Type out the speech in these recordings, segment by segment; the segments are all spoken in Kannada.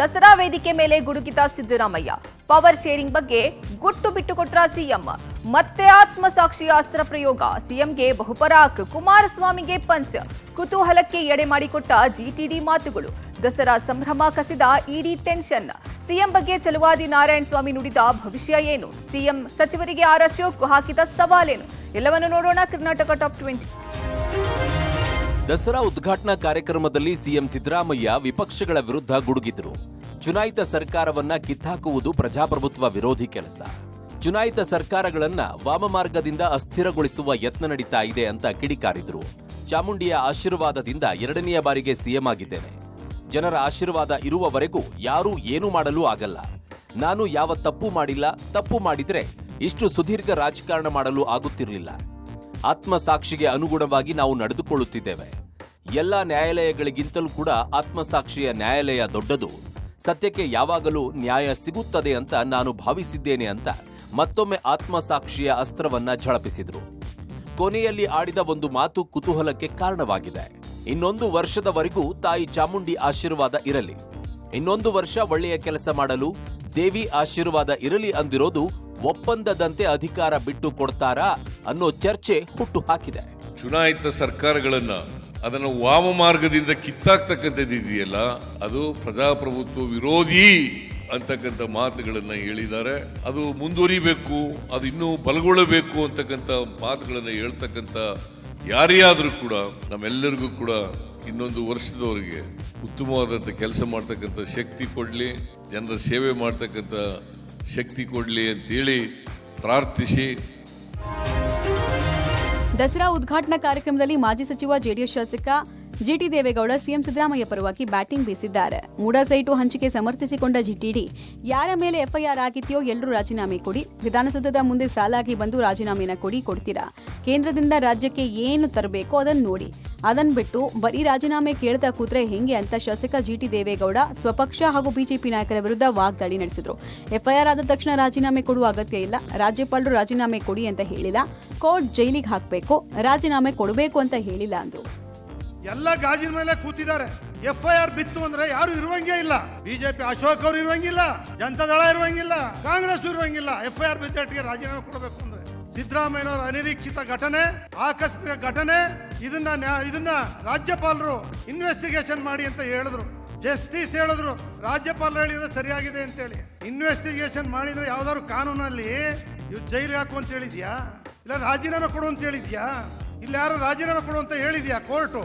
ದಸರಾ ವೇದಿಕೆ ಮೇಲೆ ಗುಡುಗಿದ ಸಿದ್ದರಾಮಯ್ಯ. ಪವರ್ ಶೇರಿಂಗ್ ಬಗ್ಗೆ ಗುಟ್ಟು ಬಿಟ್ಟುಕೊಟ್ರ ಸಿಎಂ. ಮತ್ತೆ ಆತ್ಮಸಾಕ್ಷಿಯ ಅಸ್ತ್ರ ಪ್ರಯೋಗ. ಸಿಎಂಗೆ ಬಹುಪರಾಕ್, ಕುಮಾರಸ್ವಾಮಿಗೆ ಪಂಚ್. ಕುತೂಹಲಕ್ಕೆ ಎಡೆ ಮಾಡಿಕೊಟ್ಟ ಜಿಟಿಡಿ ಮಾತುಗಳು. ದಸರಾ ಸಂಭ್ರಮ ಕಸಿದ ಇಡಿ ಟೆನ್ಷನ್. ಸಿಎಂ ಬಗ್ಗೆ ಛಲವಾದಿ ನಾರಾಯಣಸ್ವಾಮಿ ನುಡಿದ ಭವಿಷ್ಯ ಏನು? ಸಿಎಂ ಸಚಿವರಿಗೆ ಆರ್ ಅಶೋಕ್ ಹಾಕಿದ ಸವಾಲೇನು? ಎಲ್ಲವನ್ನು ನೋಡೋಣ ಕರ್ನಾಟಕ ಟಾಪ್ 20. ದಸರಾ ಉದ್ಘಾಟನಾ ಕಾರ್ಯಕ್ರಮದಲ್ಲಿ ಸಿಎಂ ಸಿದ್ದರಾಮಯ್ಯ ವಿಪಕ್ಷಗಳ ವಿರುದ್ಧ ಗುಡುಗಿದ್ರು. ಚುನಾಯಿತ ಸರ್ಕಾರವನ್ನ ಕಿತ್ತಾಕುವುದು ಪ್ರಜಾಪ್ರಭುತ್ವ ವಿರೋಧಿ ಕೆಲಸ. ಚುನಾಯಿತ ಸರ್ಕಾರಗಳನ್ನ ವಾಮಮಾರ್ಗದಿಂದ ಅಸ್ಥಿರಗೊಳಿಸುವ ಯತ್ನ ನಡೀತಾ ಇದೆ ಅಂತ ಕಿಡಿಕಾರಿದ್ರು. ಚಾಮುಂಡಿಯ ಆಶೀರ್ವಾದದಿಂದ 2ನೇ ಬಾರಿಗೆ ಸಿಎಂ ಆಗಿದ್ದೇನೆ. ಜನರ ಆಶೀರ್ವಾದ ಇರುವವರೆಗೂ ಯಾರೂ ಏನೂ ಮಾಡಲು ಆಗಲ್ಲ. ನಾನು ಯಾವ ತಪ್ಪು ಮಾಡಿಲ್ಲ. ತಪ್ಪು ಮಾಡಿದ್ರೆ ಇಷ್ಟು ಸುದೀರ್ಘ ರಾಜಕಾರಣ ಮಾಡಲು ಆಗುತ್ತಿರಲಿಲ್ಲ. ಆತ್ಮಸಾಕ್ಷಿಗೆ ಅನುಗುಣವಾಗಿ ನಾವು ನಡೆದುಕೊಳ್ಳುತ್ತಿದ್ದೇವೆ. ಎಲ್ಲ ನ್ಯಾಯಾಲಯಗಳಿಗಿಂತಲೂ ಕೂಡ ಆತ್ಮಸಾಕ್ಷಿಯ ನ್ಯಾಯಾಲಯ ದೊಡ್ಡದು. ಸತ್ಯಕ್ಕೆ ಯಾವಾಗಲೂ ನ್ಯಾಯ ಸಿಗುತ್ತದೆ ಅಂತ ನಾನು ಭಾವಿಸಿದ್ದೇನೆ ಅಂತ ಮತ್ತೊಮ್ಮೆ ಆತ್ಮಸಾಕ್ಷಿಯ ಅಸ್ತ್ರವನ್ನ ಝಳಪಿಸಿದ್ರು. ಕೊನೆಯಲ್ಲಿ ಆಡಿದ ಒಂದು ಮಾತು ಕುತೂಹಲಕ್ಕೆ ಕಾರಣವಾಗಿದೆ. ಇನ್ನೊಂದು ವರ್ಷದವರೆಗೂ ತಾಯಿ ಚಾಮುಂಡಿ ಆಶೀರ್ವಾದ ಇರಲಿ, ಇನ್ನೊಂದು ವರ್ಷ ಒಳ್ಳೆಯ ಕೆಲಸ ಮಾಡಲು ದೇವಿ ಆಶೀರ್ವಾದ ಇರಲಿ ಅಂದಿರೋದು ಒಪ್ಪಂದದಂತೆ ಅಧಿಕಾರ ಬಿಟ್ಟು ಕೊಡ್ತಾರಾ ಅನ್ನೋ ಚರ್ಚೆ ಹುಟ್ಟು ಹಾಕಿದೆ. ಚುನಾಯಿತ ಸರ್ಕಾರಗಳನ್ನ ಅದನ್ನು ವಾಮಮಾರ್ಗದಿಂದ ಕಿತ್ತಾಕ್ತಕ್ಕಂಥದ್ದಿದೆಯಲ್ಲ, ಅದು ಪ್ರಜಾಪ್ರಭುತ್ವ ವಿರೋಧಿ ಅಂತಕ್ಕಂಥ ಮಾತುಗಳನ್ನ ಹೇಳಿದ್ದಾರೆ. ಅದು ಮುಂದುವರಿಬೇಕು, ಅದು ಇನ್ನೂ ಬಲಗೊಳ್ಳಬೇಕು ಅಂತಕ್ಕಂಥ ಮಾತುಗಳನ್ನ ಹೇಳ್ತಕ್ಕಂಥ ಯಾರೇ ಆದರೂ ಕೂಡ ನಮ್ಮೆಲ್ಲರಿಗೂ ಕೂಡ ಇನ್ನೊಂದು ವರ್ಷದವರೆಗೆ ಉತ್ತಮವಾದಂಥ ಕೆಲಸ ಮಾಡ್ತಕ್ಕಂಥ ಶಕ್ತಿ ಕೊಡಲಿ, ಜನರ ಸೇವೆ ಮಾಡ್ತಕ್ಕಂಥ ಶಕ್ತಿ ಕೊಡಲಿ ಅಂತೇಳಿ ಪ್ರಾರ್ಥಿಸಿ. ದಸರಾ ಉದ್ಘಾಟನಾ ಕಾರ್ಯಕ್ರಮದಲ್ಲಿ ಮಾಜಿ ಸಚಿವ ಜೆಡಿಎಸ್ ಶಾಸಕ ಜಿಟಿ ದೇವೇಗೌಡ ಸಿಎಂ ಸಿದ್ದರಾಮಯ್ಯ ಪರವಾಗಿ ಬ್ಯಾಟಿಂಗ್ ಬೀಸಿದ್ದಾರೆ. ಮೂಡಾ ಸೈಟು ಹಂಚಿಕೆ ಸಮರ್ಥಿಸಿಕೊಂಡ ಜಿಟಿಡಿ, ಯಾರ ಮೇಲೆ ಎಫ್ಐಆರ್ ಆಗಿದೆಯೋ ಎಲ್ಲರೂ ರಾಜೀನಾಮೆ ಕೊಡಿ, ವಿಧಾನಸೌಧದ ಮುಂದೆ ಸಾಲಾಗಿ ಬಂದು ರಾಜೀನಾಮೆನ ಕೊಡ್ತೀರಾ? ಕೇಂದ್ರದಿಂದ ರಾಜ್ಯಕ್ಕೆ ಏನು ತರಬೇಕೋ ಅದನ್ನು ನೋಡಿ, ಅದನ್ನ ಬಿಟ್ಟು ಬರೀ ರಾಜೀನಾಮೆ ಕೇಳ್ತಾ ಕೂತ್ರೆ ಹೆಂಗೆ ಅಂತ ಶಾಸಕ ಜಿಟಿ ದೇವೇಗೌಡ ಸ್ವಪಕ್ಷ ಹಾಗೂ ಬಿಜೆಪಿ ನಾಯಕರ ವಿರುದ್ಧ ವಾಗ್ದಾಳಿ ನಡೆಸಿದ್ರು. ಎಫ್ಐಆರ್ ಆದ ತಕ್ಷಣ ರಾಜೀನಾಮೆ ಕೊಡುವ ಅಗತ್ಯ ಇಲ್ಲ. ರಾಜ್ಯಪಾಲರು ರಾಜೀನಾಮೆ ಕೊಡಿ ಅಂತ ಹೇಳಿಲ್ಲ. ಕೋರ್ಟ್ ಜೈಲಿಗೆ ಹಾಕಬೇಕು, ರಾಜೀನಾಮೆ ಕೊಡಬೇಕು ಅಂತ ಹೇಳಿಲ್ಲ ಅಂದ್ರು. ಎಲ್ಲ ಗಾಜಿನ ಮೇಲೆ ಕೂತಿದ್ದಾರೆ. ಎಫ್ಐಆರ್ ಬಿತ್ತು ಅಂದ್ರೆ ಯಾರು ಇರುವಂಗೇ ಇಲ್ಲ. ಬಿಜೆಪಿ ಅಶೋಕ್ ಅವರು ಇರುವಂಗಿಲ್ಲ, ಜನತಾದಳ ಇರುವಂಗಿಲ್ಲ, ಕಾಂಗ್ರೆಸ್ ಇರುವಂಗಿಲ್ಲ. ಎಫ್ಐಆರ್ ಬಿದ್ದಟ್ಟಿಗೆ ರಾಜೀನಾಮೆ ಕೊಡಬೇಕು ಅಂದ್ರೆ ಸಿದ್ದರಾಮಯ್ಯನವರ ಅನಿರೀಕ್ಷಿತ ಘಟನೆ, ಆಕಸ್ಮಿಕ ಘಟನೆ, ಇದನ್ನ ರಾಜ್ಯಪಾಲರು ಇನ್ವೆಸ್ಟಿಗೇಷನ್ ಮಾಡಿ ಅಂತ ಹೇಳಿದ್ರು. ಜಸ್ಟಿಸ್ ಹೇಳಿದ್ರು, ರಾಜ್ಯಪಾಲರು ಹೇಳಿದ್ರೆ ಸರಿಯಾಗಿದೆ ಅಂತ ಹೇಳಿ. ಇನ್ವೆಸ್ಟಿಗೇಷನ್ ಮಾಡಿದ್ರೆ ಯಾವ್ದಾದ್ರು ಕಾನೂನಲ್ಲಿ ಜೈಲಿಗೆ ಹಾಕು ಅಂತ ಹೇಳಿದ್ಯಾ? ಇಲ್ಲ ರಾಜೀನಾಮೆ ಕೊಡು ಅಂತ ಹೇಳಿದ್ಯಾ? ಇಲ್ಲ ಯಾರು ರಾಜೀನಾಮೆ ಕೊಡು ಅಂತ ಹೇಳಿದ್ಯಾ ಕೋರ್ಟು?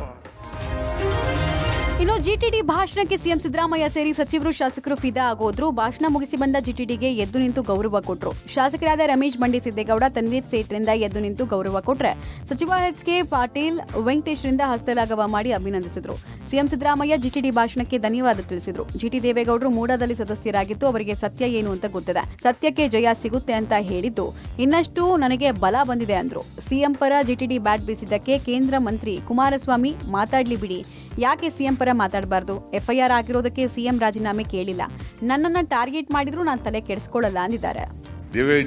ಇನ್ನು ಜಿಟಿಡಿ ಭಾಷಣಕ್ಕೆ ಸಿಎಂ ಸಿದ್ದರಾಮಯ್ಯ ಸೇರಿ ಸಚಿವರು ಶಾಸಕರು ಫಿದಾ ಆಗೋದ್ರು. ಭಾಷಣ ಮುಗಿಸಿ ಬಂದ ಜಿಟಿಡಿಗೆ ಎದ್ದು ನಿಂತು ಗೌರವ ಕೊಟ್ರು. ಶಾಸಕರಾದ ರಮೇಶ್ ಬಂಡಿ ಸಿದ್ದೇಗೌಡ, ತನ್ವೀರ್ ಸೇಠ್ರಿಂದ ಎದ್ದು ನಿಂತು ಗೌರವ ಕೊಟ್ರೆ, ಸಚಿವ ಎಚ್.ಕೆ. ಪಾಟೀಲ್, ವೆಂಕಟೇಶ್ರಿಂದ ಹಸ್ತಲಾಘವ ಮಾಡಿ ಅಭಿನಂದಿಸಿದ್ರು. ಸಿಎಂ ಸಿದ್ದರಾಮಯ್ಯ ಜಿಟಿಡಿ ಭಾಷಣಕ್ಕೆ ಧನ್ಯವಾದ ತಿಳಿಸಿದ್ರು. ಜಿಟಿ ದೇವೇಗೌಡರು ಮೂಡಾದಲ್ಲಿ ಸದಸ್ಯರಾಗಿದ್ದು ಅವರಿಗೆ ಸತ್ಯ ಏನು ಅಂತ ಗೊತ್ತಿದೆ, ಸತ್ಯಕ್ಕೆ ಜಯ ಸಿಗುತ್ತೆ ಅಂತ ಹೇಳಿದ್ದು ಇನ್ನಷ್ಟು ನನಗೆ ಬಲ ಬಂದಿದೆ ಅಂದ್ರು. ಸಿಎಂ ಪರ ಜಿಟಿಡಿ ಬ್ಯಾಟ್ ಬೀಸಿದ್ದಕ್ಕೆ ಕೇಂದ್ರ ಮಂತ್ರಿ ಕುಮಾರಸ್ವಾಮಿ ಮಾತಾಡ್ಲಿ ಬಿಡಿ, ಯಾಕೆ ಸಿಎಂ ಪರ ಮಾತಾಡಬಾರ್ದು? ಎಫ್ಐಆರ್ ಆಗಿರೋದಕ್ಕೆ ಸಿಎಂ ರಾಜೀನಾಮೆ ಕೇಳಿಲ್ಲ, ನನ್ನನ್ನ ಟಾರ್ಗೆಟ್ ಮಾಡಿದ್ರು ನಾನು ತಲೆ ಕೆಡಿಸ್ಕೊಳ್ಳಲ್ಲ ಅಂದಿದ್ದಾರೆ.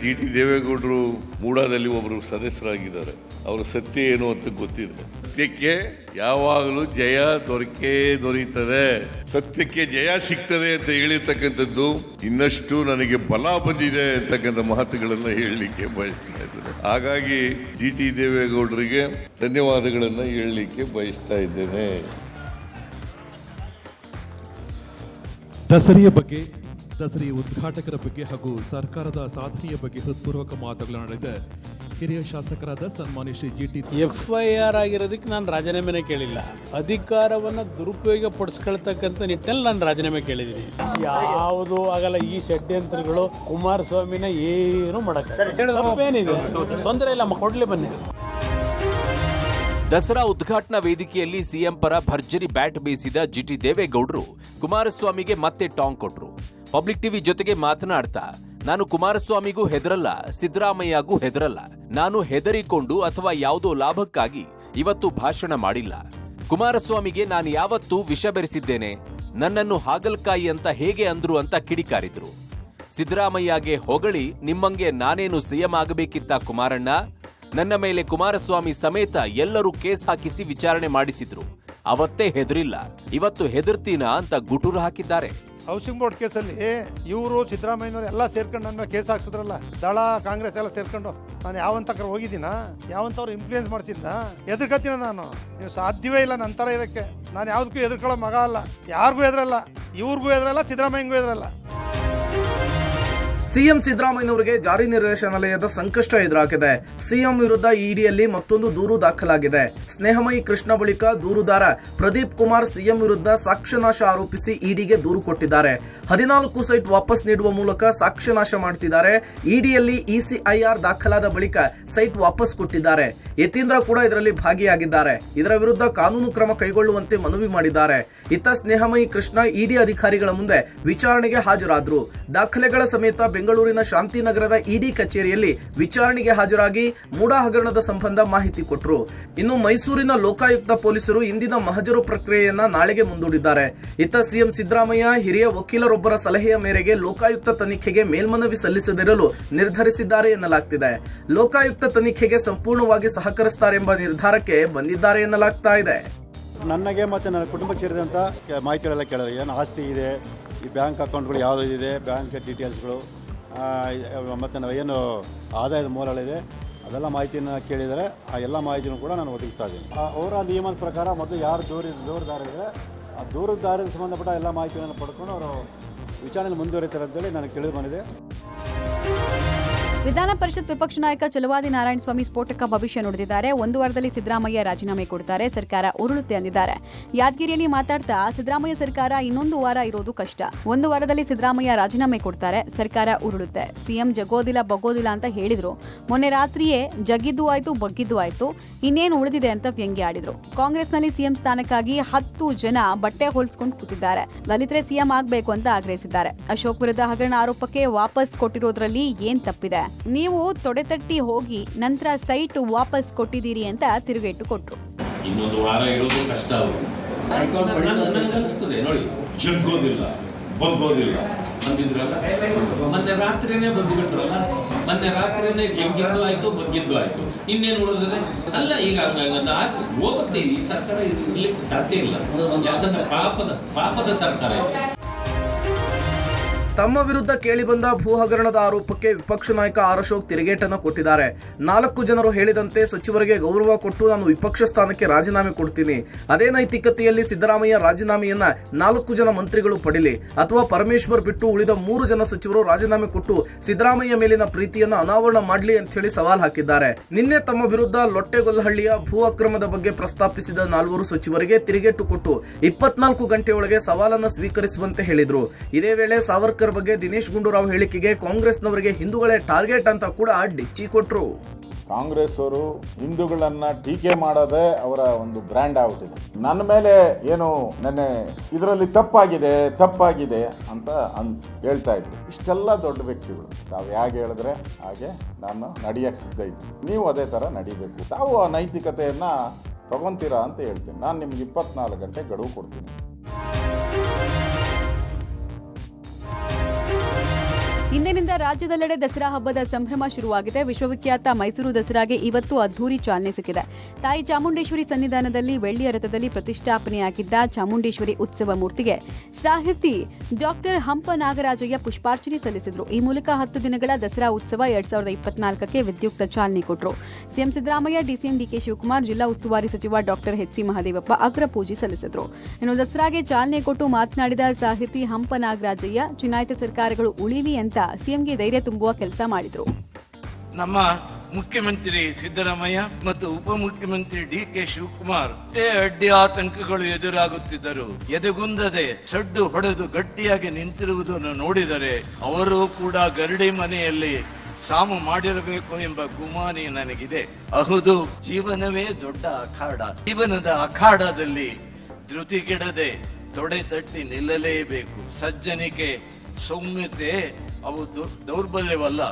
ಜಿಟಿ ದೇವೇಗೌಡರು ಮೂಡಾದಲ್ಲಿ ಒಬ್ಬರು ಸದಸ್ಯರಾಗಿದ್ದಾರೆ. ಅವರ ಸತ್ಯ ಏನು ಅಂತ ಗೊತ್ತಿದೆ. ಸತ್ಯಕ್ಕೆ ಯಾವಾಗಲೂ ಜಯ ದೊರೆಯುತ್ತದೆ, ಸತ್ಯಕ್ಕೆ ಜಯ ಸಿಗ್ತದೆ ಅಂತ ಹೇಳಿರ್ತಕ್ಕಂಥದ್ದು ಇನ್ನಷ್ಟು ನನಗೆ ಬಲ ಬಂದಿದೆ ಅಂತಕ್ಕಂಥ ಮಾತುಗಳನ್ನ ಹೇಳಲಿಕ್ಕೆ ಬಯಸ್ತಾ ಇದ್ದೇನೆ. ಹಾಗಾಗಿ ಜಿಟಿ ದೇವೇಗೌಡರಿಗೆ ಧನ್ಯವಾದಗಳನ್ನ ಹೇಳಲಿಕ್ಕೆ ಬಯಸ್ತಾ ಇದ್ದೇನೆ. ದಸರೆಯ ಬಗ್ಗೆ, ದಸರೆಯ ಉದ್ಘಾಟಕರ ಬಗ್ಗೆ ಹಾಗೂ ಸರ್ಕಾರದ ಸಾಧನೆಯ ಬಗ್ಗೆ ಹೃತ್ಪೂರ್ವಕ ಮಾತುಗಳನ್ನಾಡಿದ ಹಿರಿಯ ಶಾಸಕರಾದ ಸನ್ಮಾನ್ಯ ಶ್ರೀ ಜಿಟಿ. ಎಫ್ಐಆರ್ ಆಗಿರೋದಕ್ಕೆ ನಾನು ರಾಜೀನಾಮೆನೇ ಕೇಳಿಲ್ಲ. ಅಧಿಕಾರವನ್ನು ದುರುಪಯೋಗ ಪಡಿಸ್ಕೊಳ್ತಕ್ಕಂಥ ನಿಟ್ಟಿನಲ್ಲಿ ನಾನು ರಾಜೀನಾಮೆ ಕೇಳಿದ್ದೀನಿ. ಯಾವುದೂ ಆಗಲ್ಲ. ಈ ಷಡ್ಯಂತ್ರಗಳು ಕುಮಾರಸ್ವಾಮಿನ ಏನು ಮಾಡಕ್ಕೇನಿದೆ, ತೊಂದರೆ ಇಲ್ಲ, ಕೊಡ್ಲಿ ಬನ್ನಿ. ದಸರಾ ಉದ್ಘಾಟನಾ ವೇದಿಕೆಯಲ್ಲಿ ಸಿಎಂ ಪರ ಭರ್ಜರಿ ಬ್ಯಾಟ್ ಬೀಸಿದ ಜಿಟಿ ದೇವೇಗೌಡರು ಕುಮಾರಸ್ವಾಮಿಗೆ ಮತ್ತೆ ಟಾಂಗ್ ಕೊಟ್ರು. ಪಬ್ಲಿಕ್ ಟಿವಿ ಜೊತೆಗೆ ಮಾತನಾಡ್ತಾ, ನಾನು ಕುಮಾರಸ್ವಾಮಿಗೂ ಹೆದರಲ್ಲ, ಸಿದ್ದರಾಮಯ್ಯಗೂ ಹೆದರಲ್ಲ. ನಾನು ಹೆದರಿಕೊಂಡು ಅಥವಾ ಯಾವುದೋ ಲಾಭಕ್ಕಾಗಿ ಇವತ್ತು ಭಾಷಣ ಮಾಡಿಲ್ಲ. ಕುಮಾರಸ್ವಾಮಿಗೆ ನಾನು ಯಾವತ್ತೂ ವಿಷ ಬೆರೆಸಿದ್ದೇನೆ, ನನ್ನನ್ನು ಹಾಗಲಕಾಯಿ ಅಂತ ಹೇಗೆ ಅಂದ್ರು ಅಂತ ಕಿಡಿಕಾರಿದ್ರು. ಸಿದ್ದರಾಮಯ್ಯಗೆ ಹೊಗಳಿ ನಿಮ್ಮಂಗೆ ನಾನೇನು ಸಿಎಂ ಆಗಬೇಕಿತ್ತ ಕುಮಾರಣ್ಣ? ನನ್ನ ಮೇಲೆ ಕುಮಾರಸ್ವಾಮಿ ಸಮೇತ ಎಲ್ಲರೂ ಕೇಸ್ ಹಾಕಿಸಿ ವಿಚಾರಣೆ ಮಾಡಿಸಿದ್ರು. ಅವತ್ತೇ ಹೆದರಿಲ್ಲ, ಇವತ್ತು ಹೆದರ್ತೀನಾ ಅಂತ ಗುಟುರು ಹಾಕಿದ್ದಾರೆ. ಹೌಸಿಂಗ್ ಬೋರ್ಡ್ ಕೇಸಲ್ಲಿ ಇವರು ಸಿದ್ದರಾಮಯ್ಯನವರು ಎಲ್ಲ ಸೇರ್ಕೊಂಡು ನನ್ನ ಮೇಲೆ ಕೇಸ್ ಹಾಕ್ಸಿದ್ರಲ್ಲ, ದಳ ಕಾಂಗ್ರೆಸ್ ಎಲ್ಲ ಸೇರ್ಕೊಂಡು. ನಾನು ಯಾವಂತಕ್ರ ಹೋಗಿದ್ದೀನ? ಯಾವಂತವ್ರು ಇನ್ಫ್ಲೂಯೆನ್ಸ್ ಮಾಡ್ತಿದ್ದ? ಎದುರ್ಕತ್ತೀನ ನಾನು? ನೀವು ಸಾಧ್ಯವೇ ಇಲ್ಲ ನನ್ನ ಥರ ಇರೋಕ್ಕೆ. ನಾನು ಯಾವುದಕ್ಕೂ ಎದುರ್ಕೊಳ್ಳೋ ಮಗ ಅಲ್ಲ, ಯಾರಿಗೂ ಎದುರಲ್ಲ, ಇವ್ರಿಗೂ ಎದುರಲ್ಲ, ಸಿದ್ದರಾಮಯ್ಯಂಗೂ ಎದುರಲ್ಲ. ಸಿಎಂ ಸಿದ್ದರಾಮಯ್ಯನವರಿಗೆ ಜಾರಿ ನಿರ್ದೇಶನಾಲಯದ ಸಂಕಷ್ಟ ಎದುರಾಗಿದೆ. ಸಿಎಂ ವಿರುದ್ಧ ಇಡಿಯಲ್ಲಿ ಮತ್ತೊಂದು ದೂರು ದಾಖಲಾಗಿದೆ. ಸ್ನೇಹಮಯಿ ಕೃಷ್ಣ ಬಳಿಕ ದೂರುದಾರ ಪ್ರದೀಪ್ ಕುಮಾರ್ ಸಿಎಂ ವಿರುದ್ಧ ಸಾಕ್ಷ್ಯನಾಶ ಆರೋಪಿಸಿ ಇಡಿಗೆ ದೂರು ಕೊಟ್ಟಿದ್ದಾರೆ. 14 ಸೈಟ್ ವಾಪಸ್ ನೀಡುವ ಮೂಲಕ ಸಾಕ್ಷ್ಯನಾಶ ಮಾಡುತ್ತಿದ್ದಾರೆ. ಇಡಿಯಲ್ಲಿ ಇಸಿಐಆರ್ ದಾಖಲಾದ ಬಳಿಕ ಸೈಟ್ ವಾಪಸ್ ಕೊಟ್ಟಿದ್ದಾರೆ. ಯತೀಂದ್ರ ಕೂಡ ಇದರಲ್ಲಿ ಭಾಗಿಯಾಗಿದ್ದಾರೆ. ಇದರ ವಿರುದ್ಧ ಕಾನೂನು ಕ್ರಮ ಕೈಗೊಳ್ಳುವಂತೆ ಮನವಿ ಮಾಡಿದ್ದಾರೆ. ಇತ್ತ ಸ್ನೇಹಮಯಿ ಕೃಷ್ಣ ಇಡಿ ಅಧಿಕಾರಿಗಳ ಮುಂದೆ ವಿಚಾರಣೆಗೆ ಹಾಜರಾದರು. ದಾಖಲೆಗಳ ಸಮೇತ ಬೆಂಗಳೂರಿನ ಶಾಂತಿನಗರದ ಇಡಿ ಕಚೇರಿಯಲ್ಲಿ ವಿಚಾರಣೆಗೆ ಹಾಜರಾಗಿ ಮೂಡಾ ಹಗರಣದ ಸಂಬಂಧ ಮಾಹಿತಿ ಕೊಟ್ಟರು. ಇನ್ನು ಮೈಸೂರಿನ ಲೋಕಾಯುಕ್ತ ಪೊಲೀಸರು ಇಂದಿನ ಮಹಜರು ಪ್ರಕ್ರಿಯೆಯನ್ನ ನಾಳೆಗೆ ಮುಂದೂಡಿದ್ದಾರೆ. ಇತ್ತ ಸಿಎಂ ಸಿದ್ದರಾಮಯ್ಯ ಹಿರಿಯ ವಕೀಲರೊಬ್ಬರ ಸಲಹೆಯ ಮೇರೆಗೆ ಲೋಕಾಯುಕ್ತ ತನಿಖೆಗೆ ಮೇಲ್ಮನವಿ ಸಲ್ಲಿಸದಿರಲು ನಿರ್ಧರಿಸಿದ್ದಾರೆ ಎನ್ನಲಾಗ್ತಿದೆ. ಲೋಕಾಯುಕ್ತ ತನಿಖೆಗೆ ಸಂಪೂರ್ಣವಾಗಿ ಸಹಕರಿಸುತ್ತಾರೆಂಬ ನಿರ್ಧಾರಕ್ಕೆ ಬಂದಿದ್ದಾರೆ ಎನ್ನಲಾಗ್ತಾ ಇದೆ. ನನಗೆ ಮತ್ತು ನನ್ನ ಕುಟುಂಬಕ್ಕೆ ಸೇರಿದಂಥ ಮಾಹಿತಿಗಳೆಲ್ಲ ಕೇಳಿದ್ರೆ ಏನು ಆಸ್ತಿ ಇದೆ, ಈ ಬ್ಯಾಂಕ್ ಅಕೌಂಟ್ಗಳು ಯಾವುದಿದೆ, ಬ್ಯಾಂಕ್ ಡೀಟೇಲ್ಸ್ಗಳು ಮತ್ತು ಏನು ಆದಾಯದ ಮೂಲಗಳಿದೆ, ಅದೆಲ್ಲ ಮಾಹಿತಿಯನ್ನು ಕೇಳಿದರೆ ಆ ಎಲ್ಲ ಮಾಹಿತಿನೂ ಕೂಡ ನಾನು ಒದಗಿಸ್ತಾ ಇದ್ದೀನಿ. ಅವರ ನಿಯಮದ ಪ್ರಕಾರ ಮೊದಲು ಯಾರು ದೂರುದಾರ ಇದ್ದರೆ ಆ ದೂರುದಾರರಿಗೆ ಸಂಬಂಧಪಟ್ಟ ಎಲ್ಲ ಮಾಹಿತಿಯನ್ನು ಪಡ್ಕೊಂಡು ಅವರು ವಿಚಾರಣೆ ಮುಂದುವರಿತಾರೆ ಅಂತೇಳಿ ನನಗೆ ತಿಳಿದು ಬಂದಿದೆ. ವಿಧಾನ ಪರಿಷತ್ ವಿಪಕ್ಷ ನಾಯಕ ಚಲವಾದಿ ನಾರಾಯಣಸ್ವಾಮಿ ಸ್ಫೋಟಕ ಭವಿಷ್ಯ ನುಡಿದಿದ್ದಾರೆ. 1 ವಾರದಲ್ಲಿ ಸಿದ್ದರಾಮಯ್ಯ ರಾಜೀನಾಮೆ ಕೊಡ್ತಾರೆ, ಸರ್ಕಾರ ಉರುಳುತ್ತೆ ಅಂದಿದ್ದಾರೆ. ಯಾದಗಿರಿಯಲ್ಲಿ ಮಾತಾಡ್ತಾ ಸಿದ್ದರಾಮಯ್ಯ ಸರ್ಕಾರ ಇನ್ನೊಂದು ವಾರ ಇರೋದು ಕಷ್ಟ, 1 ವಾರದಲ್ಲಿ ಸಿದ್ದರಾಮಯ್ಯ ರಾಜೀನಾಮೆ ಕೊಡ್ತಾರೆ, ಸರ್ಕಾರ ಉರುಳುತ್ತೆ. ಸಿಎಂ ಜಗೋದಿಲ್ಲ ಬಗ್ಗೋದಿಲ್ಲ ಅಂತ ಹೇಳಿದ್ರು. ಮೊನ್ನೆ ರಾತ್ರಿಯೇ ಜಗ್ಗಿದ್ದು ಆಯ್ತು ಬಗ್ಗಿದ್ದು ಆಯ್ತು, ಇನ್ನೇನು ಉಳಿದಿದೆ ಅಂತ ವ್ಯಂಗ್ಯ ಆಡಿದ್ರು. ಕಾಂಗ್ರೆಸ್ನಲ್ಲಿ ಸಿಎಂ ಸ್ಥಾನಕ್ಕಾಗಿ 10 ಜನ ಬಟ್ಟೆ ಹೊಲ್ಸ್ಕೊಂಡು ಕೂತಿದ್ದಾರೆ. ಲಲಿತ್ರೆ ಸಿಎಂ ಆಗ್ಬೇಕು ಅಂತ ಆಗ್ರಹಿಸಿದ್ದಾರೆ. ಅಶೋಕ್ ವಿರುದ್ಧ ಹಗರಣ ಆರೋಪಕ್ಕೆ ವಾಪಸ್ ಕೊಟ್ಟಿರೋದ್ರಲ್ಲಿ ಏನ್ ತಪ್ಪಿದೆ? ನೀವು ತೊಡೆತಟ್ಟಿ ಹೋಗಿ ನಂತರ ಸೈಟ್ ವಾಪಸ್ ಕೊಟ್ಟಿದ್ದೀರಿ ಅಂತ ತಿರುಗೇಟು ಕೊಟ್ರು. ಇನ್ನೊಂದು ವಾರ ಇರೋದು ಕಷ್ಟ. ನೋಡಿ, ಜಗ್ಗೋದಿಲ್ಲ ಬಗ್ಗೋದಿಲ್ಲ ಅಂದಿದ್ರಲ್ಲ, ಮೊನ್ನೆ ರಾತ್ರಿನೇ ಬಂದುಬಿಟ್ರಲ್ಲ, ಮೊನ್ನೆ ರಾತ್ರಿನೇ ಜಗ್ಗಿದ್ದು ಆಯ್ತು ಬಗ್ಗಿದ್ದು ಆಯ್ತು, ಇನ್ನೇನು ಉಳಿದಿದೆ? ಅಲ್ಲ, ಈಗ ಹೋಗುತ್ತೆ ಈ ಸರ್ಕಾರ, ಇರ್ಲಿಕ್ಕೆ ಸಾಧ್ಯ ಇಲ್ಲ. ಯಾಕಂದ್ರೆ ಪಾಪದ ಸರ್ಕಾರ ಇದೆ. ತಮ್ಮ ವಿರುದ್ಧ ಕೇಳಿಬಂದ ಭೂ ಹಗರಣದ ಆರೋಪಕ್ಕೆ ವಿಪಕ್ಷ ನಾಯಕ ಆರ್ ಅಶೋಕ್ ತಿರುಗೇಟನ್ನು ಕೊಟ್ಟಿದ್ದಾರೆ. 4 ಜನರು ಹೇಳಿದಂತೆ ಸಚಿವರಿಗೆ ಗೌರವ ಕೊಟ್ಟು ನಾನು ವಿಪಕ್ಷ ಸ್ಥಾನಕ್ಕೆ ರಾಜೀನಾಮೆ ಕೊಡ್ತೀನಿ. ಅದೇ ನೈತಿಕತೆಯಲ್ಲಿ ಸಿದ್ದರಾಮಯ್ಯ ರಾಜೀನಾಮೆಯನ್ನ 4 ಜನ ಮಂತ್ರಿಗಳು ಪಡಿಲಿ, ಅಥವಾ ಪರಮೇಶ್ವರ್ ಬಿಟ್ಟು ಉಳಿದ 3 ಜನ ಸಚಿವರು ರಾಜೀನಾಮೆ ಕೊಟ್ಟು ಸಿದ್ದರಾಮಯ್ಯ ಮೇಲಿನ ಪ್ರೀತಿಯನ್ನು ಅನಾವರಣ ಮಾಡಲಿ ಅಂತ ಹೇಳಿ ಸವಾಲ್ ಹಾಕಿದ್ದಾರೆ. ನಿನ್ನೆ ತಮ್ಮ ವಿರುದ್ಧ ಲೊಟ್ಟೆಗೊಲ್ಲಹಳ್ಳಿಯ ಭೂ ಅಕ್ರಮದ ಬಗ್ಗೆ ಪ್ರಸ್ತಾಪಿಸಿದ 4 ಸಚಿವರಿಗೆ ತಿರುಗೇಟು ಕೊಟ್ಟು 24 ಗಂಟೆಯೊಳಗೆ ಸವಾಲನ್ನು ಸ್ವೀಕರಿಸುವಂತೆ ಹೇಳಿದ್ರು. ಇದೇ ವೇಳೆ ಸಾವರ್ಕರ್ ಬಗ್ಗೆ ದಿನೇಶ್ ಗುಂಡೂರಾವ್ ಹೇಳಿಕೆಗೆ ಕಾಂಗ್ರೆಸ್ನವರಿಗೆ ಹಿಂದೂಗಳೇ ಟಾರ್ಗೆಟ್ ಅಂತ ಕೂಡ ಡಿಚ್ಚಿ ಕೊಟ್ರು. ಕಾಂಗ್ರೆಸ್ ಅವರು ಹಿಂದೂಗಳನ್ನ ಟೀಕೆ ಮಾಡೋದೇ ಅವರ ಒಂದು ಬ್ರ್ಯಾಂಡ್ ಆಗ್ಬಿಟ್ಟಿದೆ. ನನ್ನ ಮೇಲೆ ಏನು ನೆನ್ನೆ ಇದರಲ್ಲಿ ತಪ್ಪಾಗಿದೆ ಅಂತ ಹೇಳ್ತಾ ಇದ್ರು. ಇಷ್ಟೆಲ್ಲ ದೊಡ್ಡ ವ್ಯಕ್ತಿಗಳು ತಾವು ಹೇಗೆ ಹೇಳಿದ್ರೆ ಹಾಗೆ ನಾನು ನಡೆಯಕ್ಕೆ ಸಿದ್ಧ ಇದ್ದೀನಿ. ನೀವು ಅದೇ ಥರ ನಡಿಬೇಕು. ತಾವು ಆ ನೈತಿಕತೆಯನ್ನ ತಗೊಂತೀರಾ ಅಂತ ಹೇಳ್ತೀನಿ. ನಾನು ನಿಮ್ಗೆ 24 ಗಂಟೆ ಗಡುವು ಕೊಡ್ತೀನಿ. ಇಂದಿನಿಂದ ರಾಜ್ಯದೆಲ್ಲೆಡೆ ದಸರಾ ಹಬ್ಬದ ಸಂಭ್ರಮ ಶುರುವಾಗಿದೆ. ವಿಶ್ವವಿಖ್ಯಾತ ಮೈಸೂರು ದಸರಾಗೆ ಇವತ್ತು ಅದ್ದೂರಿ ಚಾಲನೆ ಸಿಕ್ಕಿದೆ. ತಾಯಿ ಚಾಮುಂಡೇಶ್ವರಿ ಸನ್ನಿಧಾನದಲ್ಲಿ ಬೆಳ್ಳಿಯ ರಥದಲ್ಲಿ ಪ್ರತಿಷ್ಠಾಪನೆಯಾಗಿದ್ದ ಚಾಮುಂಡೇಶ್ವರಿ ಉತ್ಸವ ಮೂರ್ತಿಗೆ ಸಾಹಿತಿ ಡಾಕ್ಟರ್ ಹಂಪ ನಾಗರಾಜಯ್ಯ ಪುಷ್ಪಾರ್ಚನೆ ಸಲ್ಲಿಸಿದರು. ಈ ಮೂಲಕ 10 ದಿನಗಳ ದಸರಾ ಉತ್ಸವ 2024ಕ್ಕೆ ವಿದ್ಯುಕ್ತ ಚಾಲನೆ ಕೊಟ್ಟರು. CM Siddaramaiah, DCM DK Shivakumar, ಜಿಲ್ಲಾ ಉಸ್ತುವಾರಿ ಸಚಿವ ಡಾಕ್ಟರ್ ಎಚ್ ಸಿ ಮಹದೇವಪ್ಪ ಅಗ್ರ ಪೂಜೆ ಸಲ್ಲಿಸಿದರು. ಇನ್ನು ದಸರಾಗೆ ಚಾಲನೆ ಕೊಟ್ಟು ಮಾತನಾಡಿದ ಸಾಹಿತಿ ಹಂಪ ನಾಗರಾಜಯ್ಯ, ಚುನಾಯಿತ ಸರ್ಕಾರಗಳು ಉಳಿಲಿ ಅಂತ ಸಿಎಂಗೆ ಧೈರ್ಯ ತುಂಬುವ ಕೆಲಸ ಮಾಡಿದ್ರು. ನಮ್ಮ ಮುಖ್ಯಮಂತ್ರಿ ಸಿದ್ದರಾಮಯ್ಯ ಮತ್ತು ಉಪಮುಖ್ಯಮಂತ್ರಿ ಡಿಕೆ ಶಿವಕುಮಾರ್ ಅಡ್ಡಿ ಆತಂಕಗಳು ಎದುರಾಗುತ್ತಿದ್ದರು ಎದೆಗುಂದದೆ ಸಡ್ಡು ಹೊಡೆದು ಗಟ್ಟಿಯಾಗಿ ನಿಂತಿರುವುದನ್ನು ನೋಡಿದರೆ ಅವರು ಕೂಡ ಗರಡಿ ಮನೆಯಲ್ಲಿ ಸಾಮು ಮಾಡಿರಬೇಕು ಎಂಬ ಗುಮಾನಿ ನನಗಿದೆ. ಹೌದು, ಜೀವನವೇ ದೊಡ್ಡ ಅಖಾಡ. ಜೀವನದ ಅಖಾಡದಲ್ಲಿ ಧೃತಿಗೆಡದೆ ತೊಡೆ ತಟ್ಟಿ ನಿಲ್ಲಲೇಬೇಕು. ಸಜ್ಜನಿಕೆ, ಸೌಮ್ಯತೆ ಅವು ದೌರ್ಬಲ್ಯವಲ್ಲ,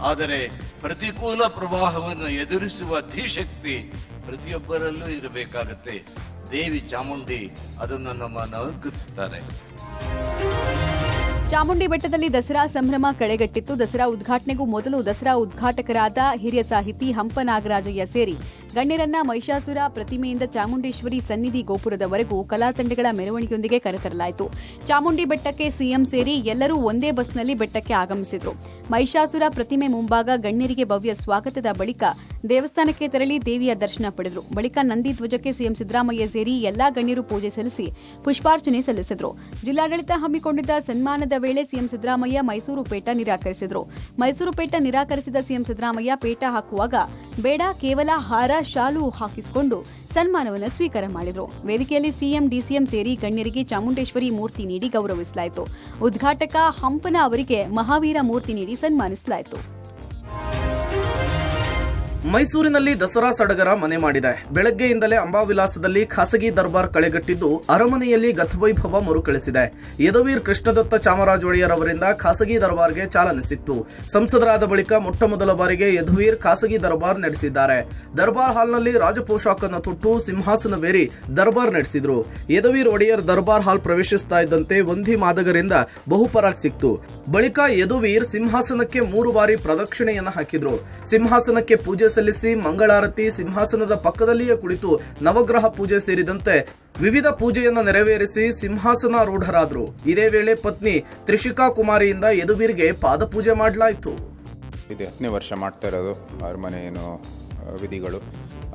ಆದರೆ ಪ್ರತಿಕೂಲ ಪ್ರವಾಹವನ್ನು ಎದುರಿಸುವ ಧೀಶಕ್ತಿ ಪ್ರತಿಯೊಬ್ಬರಲ್ಲೂ ಇರಬೇಕಾಗತ್ತೆ. ದೇವಿ ಚಾಮುಂಡಿ ಅದನ್ನು ನಮ್ಮನ್ನು ಅಗ್ಗಿಸುತ್ತಾರೆ. ಚಾಮುಂಡಿ ಬೆಟ್ಟದಲ್ಲಿ ದಸರಾ ಸಂಭ್ರಮ ಕಳೆಗಟ್ಟಿತ್ತು. ದಸರಾ ಉದ್ಘಾಟನೆಗೂ ಮೊದಲು ದಸರಾ ಉದ್ಘಾಟಕರಾದ ಹಿರಿಯ ಸಾಹಿತಿ ಹಂಪ ನಾಗರಾಜಯ್ಯ ಸೇರಿ ಗಣ್ಯರನ್ನ ಮಹಿಷಾಸುರ ಪ್ರತಿಮೆಯಿಂದ ಚಾಮುಂಡೇಶ್ವರಿ ಸನ್ನಿಧಿ ಗೋಪುರದವರೆಗೂ ಕಲಾ ತಂಡಗಳ ಮೆರವಣಿಗೆಯೊಂದಿಗೆ ಕರೆತರಲಾಯಿತು. ಚಾಮುಂಡಿ ಬೆಟ್ಟಕ್ಕೆ ಸಿಎಂ ಸೇರಿ ಎಲ್ಲರೂ ಒಂದೇ ಬಸ್ನಲ್ಲಿ ಬೆಟ್ಟಕ್ಕೆ ಆಗಮಿಸಿದ್ರು. ಮಹಿಷಾಸುರ ಪ್ರತಿಮೆ ಮುಂಭಾಗ ಗಣ್ಯರಿಗೆ ಭವ್ಯ ಸ್ವಾಗತದ ಬಳಿಕ ದೇವಸ್ಥಾನಕ್ಕೆ ತೆರಳಿ ದೇವಿಯ ದರ್ಶನ ಪಡೆದರು. ಬಳಿಕ ನಂದಿ ಧ್ವಜಕ್ಕೆ ಸಿಎಂ ಸಿದ್ದರಾಮಯ್ಯ ಸೇರಿ ಎಲ್ಲಾ ಗಣ್ಯರು ಪೂಜೆ ಸಲ್ಲಿಸಿ ಪುಷ್ಪಾರ್ಚನೆ ಸಲ್ಲಿಸಿದರು. ಜಿಲ್ಲಾಡಳಿತ ಹಮ್ಮಿಕೊಂಡಿದ್ದ ಸನ್ಮಾನದ ವೇಳೆ ಸಿಎಂ ಸಿದ್ದರಾಮಯ್ಯ ಮೈಸೂರು ಪೇಟ ನಿರಾಕರಿಸಿದರು. ಮೈಸೂರು ಪೇಟ ನಿರಾಕರಿಸಿದ ಸಿಎಂ ಸಿದ್ದರಾಮಯ್ಯ ಪೇಟ ಹಾಕುವಾಗ ಬೇಡ, ಕೇವಲ ಹಾರ ಶಾಲು ಹಾಕಿಸಿಕೊಂಡು ಸನ್ಮಾನವನ್ನು ಸ್ವೀಕಾರ ಮಾಡಿದರು. ವೇದಿಕೆಯಲ್ಲಿ ಸಿಎಂ, ಡಿಸಿಎಂ ಸೇರಿ ಗಣ್ಯರಿಗೆ ಚಾಮುಂಡೇಶ್ವರಿ ಮೂರ್ತಿ ನೀಡಿ ಗೌರವಿಸಲಾಯಿತು. ಉದ್ಘಾಟಕ ಹಂಪನ ಅವರಿಗೆ ಮಹಾವೀರ ಮೂರ್ತಿ ನೀಡಿ ಸನ್ಮಾನಿಸಲಾಯಿತು. ಮೈಸೂರಿನಲ್ಲಿ ದಸರಾ ಸಡಗರ ಮನೆ ಮಾಡಿದೆ. ಬೆಳಗ್ಗೆಯಿಂದಲೇ ಅಂಬಾವಿಲಾಸದಲ್ಲಿ ಖಾಸಗಿ ದರ್ಬಾರ್ ಕಳೆಗಟ್ಟಿದ್ದು ಅರಮನೆಯಲ್ಲಿ ಗತವೈಭವ ಮರುಕಳಿಸಿದೆ. ಯದುವೀರ್ ಕೃಷ್ಣದತ್ತ ಚಾಮರಾಜ ಒಡೆಯರ್ ಅವರಿಂದ ಖಾಸಗಿ ದರ್ಬಾರ್ಗೆ ಚಾಲನೆ ಸಿಕ್ತು. ಸಂಸದರಾದ ಬಳಿಕ ಮೊಟ್ಟಮೊದಲ ಬಾರಿಗೆ ಯದುವೀರ್ ಖಾಸಗಿ ದರ್ಬಾರ್ ನಡೆಸಿದ್ದಾರೆ. ದರ್ಬಾರ್ ಹಾಲ್ನಲ್ಲಿ ರಾಜಪೋಷಾಕನ್ನು ತೊಟ್ಟು ಸಿಂಹಾಸನವೇರಿ ದರ್ಬಾರ್ ನಡೆಸಿದ್ರು. ಯದುವೀರ್ ಒಡೆಯರ್ ದರ್ಬಾರ್ ಹಾಲ್ ಪ್ರವೇಶಿಸ್ತಾ ಇದ್ದಂತೆ ವಂದಿ ಮಾದಗರಿಂದ ಬಹುಪರಾಗ್ ಸಿಕ್ತು. ಬಳಿಕ ಯದುವೀರ್ ಸಿಂಹಾಸನಕ್ಕೆ 3 ಬಾರಿ ಪ್ರದಕ್ಷಿಣೆಯನ್ನು ಹಾಕಿದ್ರು. ಸಿಂಹಾಸನಕ್ಕೆ ಪೂಜೆ ಸಲ್ಲಿಸಿ ಮಂಗಳಾರತಿ, ಸಿಂಹಾಸನದ ಪಕ್ಕದಲ್ಲಿಯೇ ಕುಳಿತು ನವಗ್ರಹ ಪೂಜೆ ಸೇರಿದಂತೆ ವಿವಿಧ ಪೂಜೆಯನ್ನು ನೆರವೇರಿಸಿ ಸಿಂಹಾಸನಾರೂಢರಾದರು. ಇದೇ ವೇಳೆ ಪತ್ನಿ ತ್ರಿಷಿಕಾ ಕುಮಾರಿಯಿಂದ ಯದುವೀರ್ಗೆ ಪಾದಪೂಜೆ ಮಾಡಲಾಯಿತು. ಇದು 10ನೇ ವರ್ಷ ಮಾಡ್ತಾ ಇರೋದು ಅರಮನೆ ಏನು ವಿಧಿಗಳು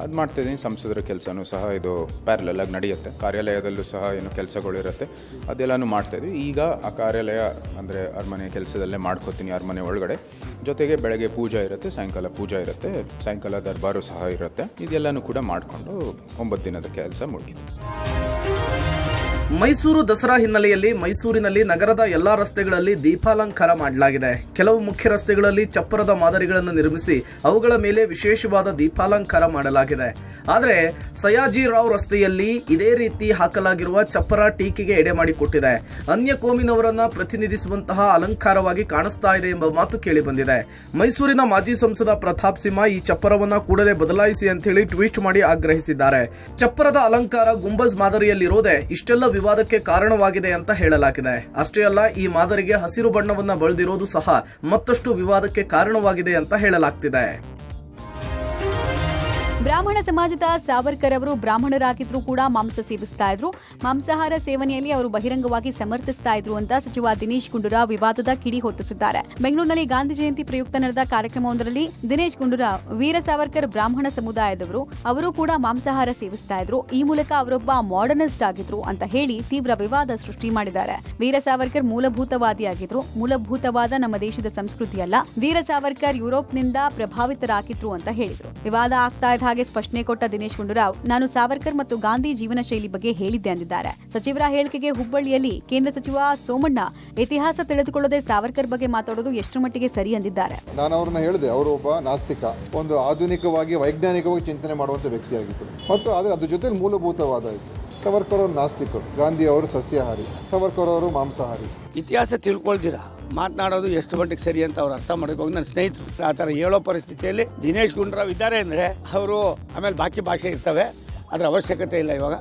ಅದು ಮಾಡ್ತಾಯಿದ್ದೀನಿ. ಸಂಸದರ ಕೆಲಸನೂ ಸಹ ಇದು ಪ್ಯಾರಲಲ್ ಆಗಿ ನಡೆಯುತ್ತೆ. ಕಾರ್ಯಾಲಯದಲ್ಲೂ ಸಹ ಏನು ಕೆಲಸಗಳಿರುತ್ತೆ ಅದೆಲ್ಲನೂ ಮಾಡ್ತಾಯಿದ್ವಿ. ಈಗ ಆ ಕಾರ್ಯಾಲಯ ಅಂದರೆ ಅರಮನೆ ಕೆಲಸದಲ್ಲೇ ಮಾಡ್ಕೋತೀನಿ ಅರಮನೆ ಒಳಗಡೆ. ಜೊತೆಗೆ ಬೆಳಗ್ಗೆ ಪೂಜಾ ಇರುತ್ತೆ, ಸಾಯಂಕಾಲ ಪೂಜಾ ಇರುತ್ತೆ, ಸಾಯಂಕಾಲ ದರ್ಬಾರು ಸಹ ಇರುತ್ತೆ. ಇದೆಲ್ಲನೂ ಕೂಡ ಮಾಡಿಕೊಂಡು 9 ದಿನದ ಕೆಲಸ ಮುಗಿತು. ಮೈಸೂರು ದಸರಾ ಹಿನ್ನೆಲೆಯಲ್ಲಿ ಮೈಸೂರಿನಲ್ಲಿ ನಗರದ ಎಲ್ಲಾ ರಸ್ತೆಗಳಲ್ಲಿ ದೀಪಾಲಂಕಾರ ಮಾಡಲಾಗಿದೆ. ಕೆಲವು ಮುಖ್ಯ ರಸ್ತೆಗಳಲ್ಲಿ ಚಪ್ಪರದ ಮಾದರಿಗಳನ್ನು ನಿರ್ಮಿಸಿ ಅವುಗಳ ಮೇಲೆ ವಿಶೇಷವಾದ ದೀಪಾಲಂಕಾರ ಮಾಡಲಾಗಿದೆ. ಆದರೆ ಸಯಾಜಿರಾವ್ ರಸ್ತೆಯಲ್ಲಿ ಇದೇ ರೀತಿ ಹಾಕಲಾಗಿರುವ ಚಪ್ಪರ ಟೀಕೆಗೆ ಎಡೆ ಮಾಡಿಕೊಟ್ಟಿದೆ. ಅನ್ಯ ಕೋಮಿನವರನ್ನ ಪ್ರತಿನಿಧಿಸುವಂತಹ ಅಲಂಕಾರವಾಗಿ ಕಾಣಿಸ್ತಾ ಇದೆ ಎಂಬ ಮಾತು ಕೇಳಿ ಬಂದಿದೆ. ಮೈಸೂರಿನ ಮಾಜಿ ಸಂಸದ ಪ್ರತಾಪ್ ಸಿಂಹ ಈ ಚಪ್ಪರವನ್ನ ಕೂಡಲೇ ಬದಲಾಯಿಸಿ ಅಂತ ಹೇಳಿ ಟ್ವೀಟ್ ಮಾಡಿ ಆಗ್ರಹಿಸಿದ್ದಾರೆ. ಚಪ್ಪರದ ಅಲಂಕಾರ ಗುಂಬಜ್ ಮಾದರಿಯಲ್ಲಿರೋದೇ ಇಷ್ಟೆಲ್ಲ ವಿವಾದಕ್ಕೆ ಕಾರಣವಾಗಿದೆ ಅಂತ ಹೇಳಲಾಗಿದೆ. ಅಷ್ಟೇ ಅಲ್ಲ, ಈ ಮಾದರಿಗೆ ಹಸಿರು ಬಣ್ಣವನ್ನ ಬಳದಿರೋದು ಸಹ ಮತ್ತಷ್ಟು ವಿವಾದಕ್ಕೆ ಕಾರಣವಾಗಿದೆ ಅಂತ ಹೇಳಲಾಗ್ತಿದೆ. ಬ್ರಾಹ್ಮಣ ಸಮಾಜದ ಸಾವರ್ಕರ್ ಅವರು ಬ್ರಾಹ್ಮಣರಾಗಿದ್ರು ಕೂಡ ಮಾಂಸ ಸೇವಿಸ್ತಾ ಇದ್ರು. ಮಾಂಸಾಹಾರ ಸೇವನೆಯಲ್ಲಿ ಅವರು ಬಹಿರಂಗವಾಗಿ ಸಮರ್ಥಿಸ್ತಾ ಇದ್ರು ಅಂತ ಸಚಿವ ದಿನೇಶ್ ಗುಂಡೂರಾವ್ ವಿವಾದದ ಕಿಡಿ ಹೊತ್ತಿಸಿದ್ದಾರೆ. ಬೆಂಗಳೂರಿನಲ್ಲಿ ಗಾಂಧಿ ಜಯಂತಿ ಪ್ರಯುಕ್ತ ನಡೆದ ಕಾರ್ಯಕ್ರಮವೊಂದರಲ್ಲಿ ದಿನೇಶ್ ಗುಂಡೂರಾವ್ ವೀರ ಸಾವರ್ಕರ್ ಬ್ರಾಹ್ಮಣ ಸಮುದಾಯದವರು, ಅವರು ಕೂಡ ಮಾಂಸಾಹಾರ ಸೇವಿಸ್ತಾ ಇದ್ರು, ಈ ಮೂಲಕ ಅವರೊಬ್ಬ ಮಾಡರ್ನಿಸ್ಟ್ ಆಗಿದ್ರು ಅಂತ ಹೇಳಿ ತೀವ್ರ ವಿವಾದ ಸೃಷ್ಟಿ ಮಾಡಿದ್ದಾರೆ. ವೀರ ಸಾವರ್ಕರ್ ಮೂಲಭೂತವಾದಿಯಾಗಿದ್ರು. ಮೂಲಭೂತವಾದ ನಮ್ಮ ದೇಶದ ಸಂಸ್ಕೃತಿ ಅಲ್ಲ. ವೀರ ಸಾವರ್ಕರ್ ಯುರೋಪ್ನಿಂದ ಪ್ರಭಾವಿತರಾಗಿದ್ರು ಅಂತ ಹೇಳಿದ್ರು. ವಿವಾದ ಆಗ್ತಾ ಇದ್ದ ಹಾಗೆ ಸ್ಪಷ್ಟನೆ ಕೊಟ್ಟ ದಿನೇಶ್ ಗುಂಡೂರಾವ್, ನಾನು ಸಾವರ್ಕರ್ ಮತ್ತು ಗಾಂಧಿ ಜೀವನ ಶೈಲಿ ಬಗ್ಗೆ ಹೇಳಿದ್ದೆ ಅಂದಿದ್ದಾರೆ. ಸಚಿವರ ಹೇಳಿಕೆಗೆ ಹುಬ್ಬಳ್ಳಿಯಲ್ಲಿ ಕೇಂದ್ರ ಸಚಿವ ಸೋಮಣ್ಣ ಇತಿಹಾಸ ತಿಳಿದುಕೊಳ್ಳದೆ ಸಾವರ್ಕರ್ ಬಗ್ಗೆ ಮಾತಾಡೋದು ಎಷ್ಟರ ಮಟ್ಟಿಗೆ ಸರಿ ಅಂದಿದ್ದಾರೆ. ನಾನು ಅವ್ರನ್ನ ಹೇಳಿದೆ, ಅವರು ಒಬ್ಬ ನಾಸ್ತಿಕ, ಒಂದು ಆಧುನಿಕವಾಗಿ ವೈಜ್ಞಾನಿಕವಾಗಿ ಚಿಂತನೆ ಮಾಡುವಂತ ವ್ಯಕ್ತಿಯಾಗಿತ್ತು ಮತ್ತು ಅದ್ರ ಜೊತೆ ಮೂಲಭೂತವಾದ ಇತ್ತು. ಸಾವರ್ಕರ್ ಅವರು ನಾಸ್ತಿಕರು, ಗಾಂಧಿ ಅವರು ಸಸ್ಯಾಹಾರಿ, ಸಾವರ್ಕರ್ ಅವರು ಮಾಂಸಾಹಾರಿ. ಇತಿಹಾಸ ತಿಳ್ಕೊಳ್ತೀರಾ ಮಾತನಾಡೋದು ಎಷ್ಟು ಮಟ್ಟಿಗೆ ಸರಿ ಅಂತ ಅವ್ರು ಅರ್ಥ ಮಾಡೋಕೆ ನನ್ನ ಸ್ನೇಹಿತರು ಆ ಥರ ಹೇಳೋ ಪರಿಸ್ಥಿತಿಯಲ್ಲಿ ದಿನೇಶ್ ಗುಂಡೂರಾವ್ ಇದ್ದಾರೆ ಅಂದರೆ ಅವರು ಆಮೇಲೆ ಬಾಕಿ ಭಾಷೆ ಇರ್ತವೆ, ಅದರ ಅವಶ್ಯಕತೆ ಇಲ್ಲ ಇವಾಗ.